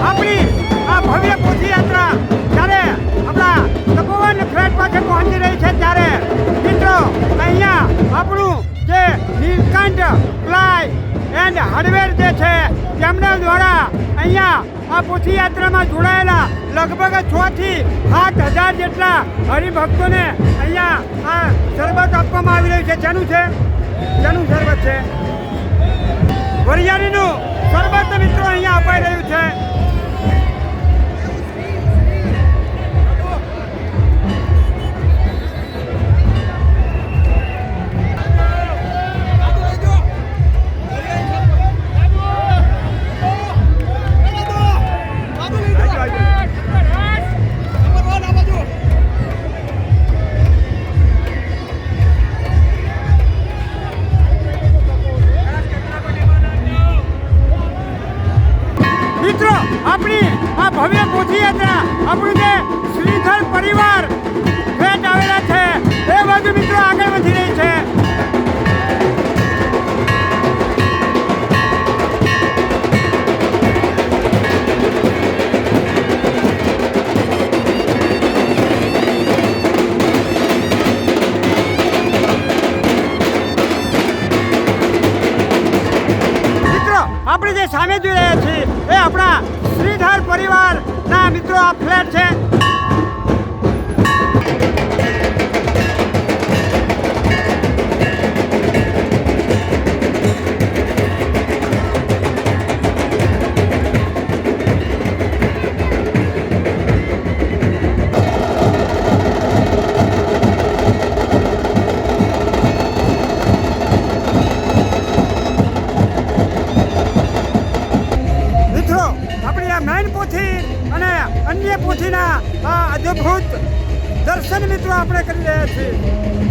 આપણી આ ભવ્ય પદયાત્રા જ્યારે આપણા તપોવન ફ્લેટ પાસે પહોંચી રહી છે ત્યારે મિત્રો અહીંયા આપણું જે નીલકંઠ પ્લાય એન્ડ હાર્ડવેર જે છે તેમના દ્વારા અહીંયા આ પદયાત્રામાં જોડાયેલા લગભગ 6 થી 7,000 જેટલા હરિભક્તોને અહીંયા આ શરબત આપવામાં આવી રહ્યું છે. જેનું શરબત છે વરિયાળીનું શરબત મિત્રો અહીંયા અપાઈ રહ્યું છે. મિત્રો આપણી આ ભવ્ય પદયાત્રા આપણું જે શ્રીધર પરિવાર ભેટ આવેલા છે એ બાજુ મિત્રો આગળ વધી રહી છે. આપણે જે સામે જોઈ રહ્યા છીએ એ આપણા શ્રીધર પરિવારના મિત્રો આ ફ્લેટ છે. મેન પોથી અને અન્ય પોથીના આ અદ્ભુત દર્શન મિત્રો આપણે કરી રહ્યા છીએ.